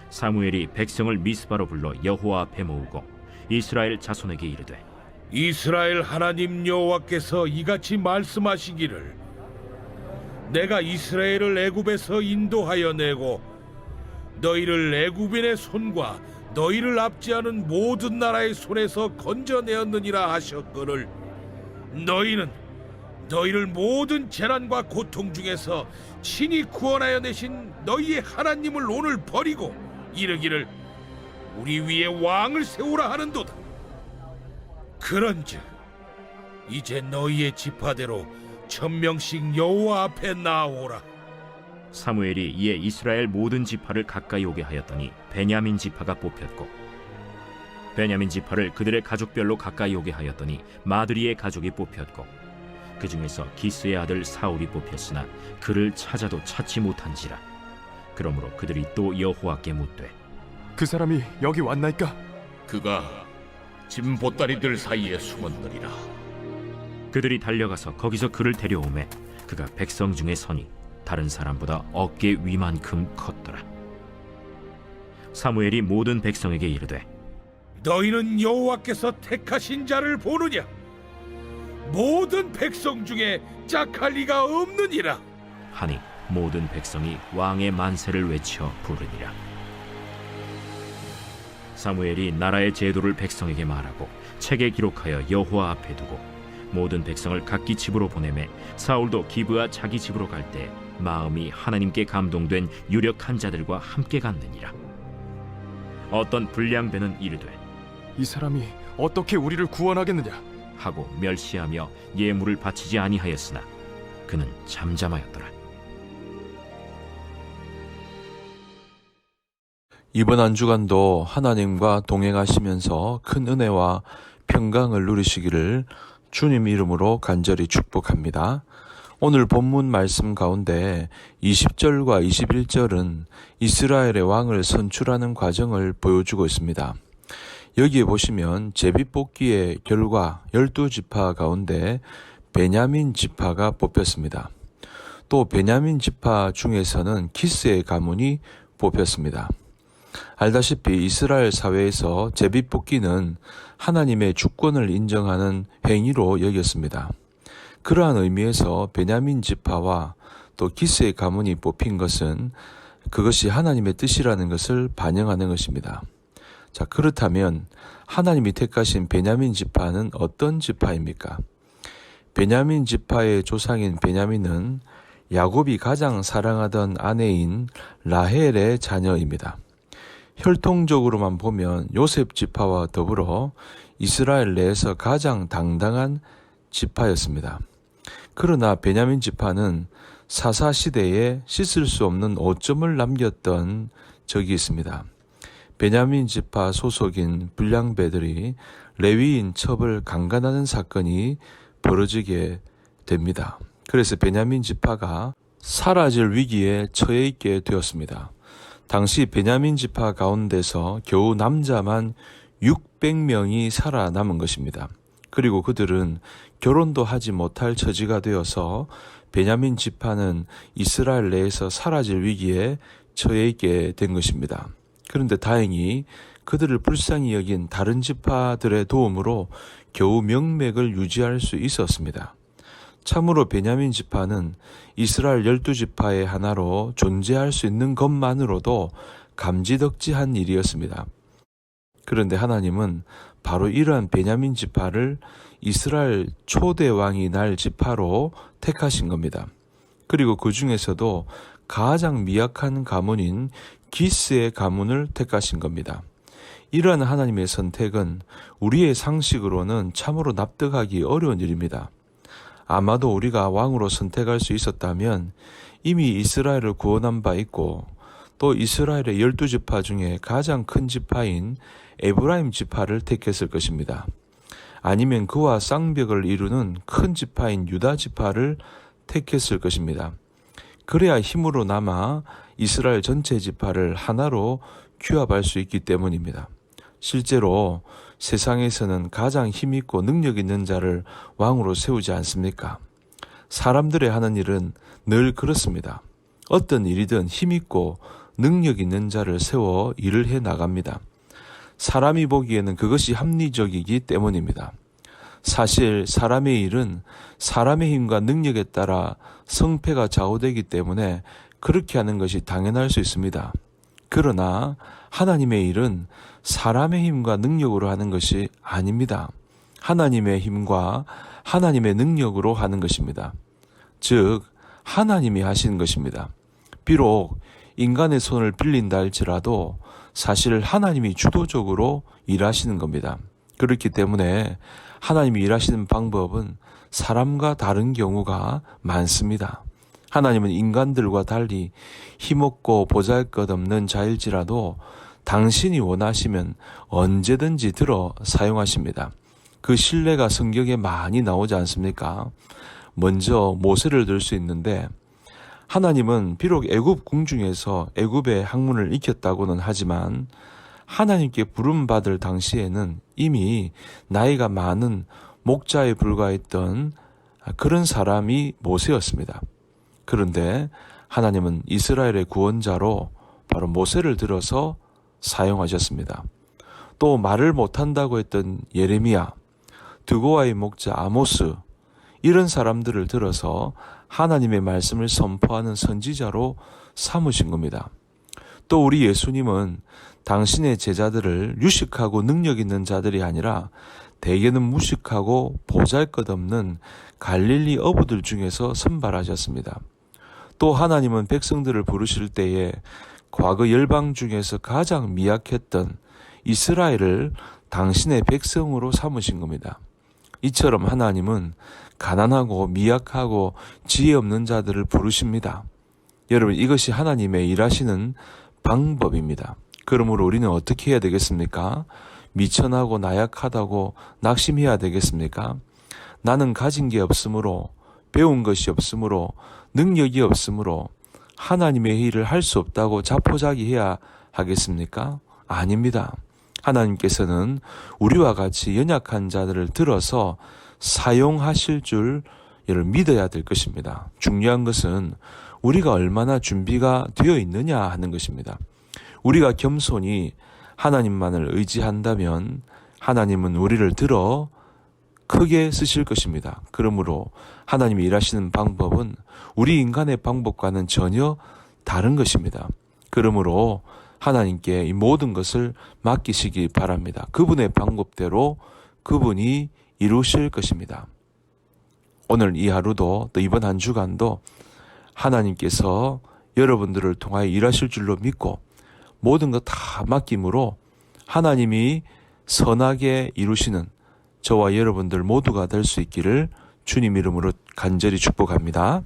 사무엘이 백성을 미스바로 불러 여호와 앞에 모으고 이스라엘 자손에게 이르되 이스라엘 하나님 여호와께서 이같이 말씀하시기를 내가 이스라엘을 애굽에서 인도하여 내고 너희를 애굽인의 손과 너희를 압제하는 모든 나라의 손에서 건져내었느니라 하셨거늘 너희는 너희를 모든 재난과 고통 중에서 친히 구원하여 내신 너희의 하나님을 오늘 버리고 이르기를 우리 위에 왕을 세우라 하는도다. 그런즉 이제 너희의 지파대로 1000명씩 여호와 앞에 나오라. 사무엘이 이에 이스라엘 모든 지파를 가까이 오게 하였더니 베냐민 지파가 뽑혔고 베냐민 지파를 그들의 가족별로 가까이 오게 하였더니 마드리의 가족이 뽑혔고 그 중에서 기스의 아들 사울이 뽑혔으나 그를 찾아도 찾지 못한지라. 그러므로 그들이 또 여호와께 묻되 그 사람이 여기 왔나이까? 그가 짐 보따리들 사이에 숨었느니라. 그들이 달려가서 거기서 그를 데려오매 그가 백성 중에 서니 다른 사람보다 어깨 위만큼 컸더라. 사무엘이 모든 백성에게 이르되 너희는 여호와께서 택하신 자를 보느냐? 모든 백성 중에 짝할 리가 없느니라. 하니 모든 백성이 왕의 만세를 외쳐 부르니라. 사무엘이 나라의 제도를 백성에게 말하고 책에 기록하여 여호와 앞에 두고 모든 백성을 각기 집으로 보내매 사울도 기브아 자기 집으로 갈 때 마음이 하나님께 감동된 유력한 자들과 함께 갔느니라. 어떤 불량배는 이르되 이 사람이 어떻게 우리를 구원하겠느냐? 하고 멸시하며 예물을 바치지 아니하였으나 그는 잠잠하였더라. 이번 한 주간도 하나님과 동행하시면서 큰 은혜와 평강을 누리시기를 주님 이름으로 간절히 축복합니다. 오늘 본문 말씀 가운데 20절과 21절은 이스라엘의 왕을 선출하는 과정을 보여주고 있습니다. 여기에 보시면 제비뽑기의 결과 12지파 가운데 베냐민 지파가 뽑혔습니다. 또 베냐민 지파 중에서는 기스의 가문이 뽑혔습니다. 알다시피 이스라엘 사회에서 제비뽑기는 하나님의 주권을 인정하는 행위로 여겼습니다. 그러한 의미에서 베냐민 지파와 또 기스의 가문이 뽑힌 것은 그것이 하나님의 뜻이라는 것을 반영하는 것입니다. 자, 그렇다면 하나님이 택하신 베냐민 지파는 어떤 지파입니까? 베냐민 지파의 조상인 베냐민은 야곱이 가장 사랑하던 아내인 라헬의 자녀입니다. 혈통적으로만 보면 요셉 지파와 더불어 이스라엘 내에서 가장 당당한 지파였습니다. 그러나 베냐민 지파는 사사 시대에 씻을 수 없는 오점을 남겼던 적이 있습니다. 베냐민 지파 소속인 불량배들이 레위인 첩을 강간하는 사건이 벌어지게 됩니다. 그래서 베냐민 지파가 사라질 위기에 처해 있게 되었습니다. 당시 베냐민 지파 가운데서 겨우 남자만 600명이 살아남은 것입니다. 그리고 그들은 결혼도 하지 못할 처지가 되어서 베냐민 지파는 이스라엘 내에서 사라질 위기에 처해 있게 된 것입니다. 그런데 다행히 그들을 불쌍히 여긴 다른 지파들의 도움으로 겨우 명맥을 유지할 수 있었습니다. 참으로 베냐민 지파는 이스라엘 12지파의 하나로 존재할 수 있는 것만으로도 감지덕지한 일이었습니다. 그런데 하나님은 바로 이러한 베냐민 지파를 이스라엘 초대 왕이 날 지파로 택하신 겁니다. 그리고 그 중에서도 가장 미약한 가문인 기스의 가문을 택하신 겁니다. 이러한 하나님의 선택은 우리의 상식으로는 참으로 납득하기 어려운 일입니다. 아마도 우리가 왕으로 선택할 수 있었다면 이미 이스라엘을 구원한 바 있고 또 이스라엘의 12지파 중에 가장 큰 지파인 에브라임 지파를 택했을 것입니다. 아니면 그와 쌍벽을 이루는 큰 지파인 유다 지파를 택했을 것입니다. 그래야 힘으로 남아 이스라엘 전체 지파를 하나로 규합할 수 있기 때문입니다. 실제로 세상에서는 가장 힘있고 능력 있는 자를 왕으로 세우지 않습니까? 사람들의 하는 일은 늘 그렇습니다. 어떤 일이든 힘있고 능력 있는 자를 세워 일을 해 나갑니다. 사람이 보기에는 그것이 합리적이기 때문입니다. 사실 사람의 일은 사람의 힘과 능력에 따라 성패가 좌우되기 때문에 그렇게 하는 것이 당연할 수 있습니다. 그러나 하나님의 일은 사람의 힘과 능력으로 하는 것이 아닙니다. 하나님의 힘과 하나님의 능력으로 하는 것입니다. 즉 하나님이 하시는 것입니다. 비록 인간의 손을 빌린다 할지라도 사실 하나님이 주도적으로 일하시는 겁니다. 그렇기 때문에 하나님이 일하시는 방법은 사람과 다른 경우가 많습니다. 하나님은 인간들과 달리 힘없고 보잘것없는 자일지라도 당신이 원하시면 언제든지 들어 사용하십니다. 그 신뢰가 성경에 많이 나오지 않습니까? 먼저 모세를 들 수 있는데 하나님은 비록 애굽 궁중에서 애굽의 학문을 익혔다고는 하지만 하나님께 부름받을 당시에는 이미 나이가 많은 목자에 불과했던 그런 사람이 모세였습니다. 그런데 하나님은 이스라엘의 구원자로 바로 모세를 들어서 사용하셨습니다. 또 말을 못한다고 했던 예레미야, 드고아의 목자 아모스, 이런 사람들을 들어서 하나님의 말씀을 선포하는 선지자로 삼으신 겁니다. 또 우리 예수님은 당신의 제자들을 유식하고 능력 있는 자들이 아니라 대개는 무식하고 보잘것없는 갈릴리 어부들 중에서 선발하셨습니다. 또 하나님은 백성들을 부르실 때에 과거 열방 중에서 가장 미약했던 이스라엘을 당신의 백성으로 삼으신 겁니다. 이처럼 하나님은 가난하고 미약하고 지혜 없는 자들을 부르십니다. 여러분, 이것이 하나님의 일하시는 방법입니다. 그러므로 우리는 어떻게 해야 되겠습니까? 미천하고 나약하다고 낙심해야 되겠습니까? 나는 가진 게 없으므로, 배운 것이 없으므로, 능력이 없으므로 하나님의 일을 할 수 없다고 자포자기해야 하겠습니까? 아닙니다. 하나님께서는 우리와 같이 연약한 자들을 들어서 사용하실 줄 믿어야 될 것입니다. 중요한 것은 우리가 얼마나 준비가 되어 있느냐 하는 것입니다. 우리가 겸손히 하나님만을 의지한다면 하나님은 우리를 들어 크게 쓰실 것입니다. 그러므로 하나님이 일하시는 방법은 우리 인간의 방법과는 전혀 다른 것입니다. 그러므로 하나님께 이 모든 것을 맡기시기 바랍니다. 그분의 방법대로 그분이 이루실 것입니다. 오늘 이 하루도 또 이번 한 주간도 하나님께서 여러분들을 통하여 일하실 줄로 믿고 모든 것 다 맡김으로 하나님이 선하게 이루시는 저와 여러분들 모두가 될 수 있기를 주님 이름으로 간절히 축복합니다.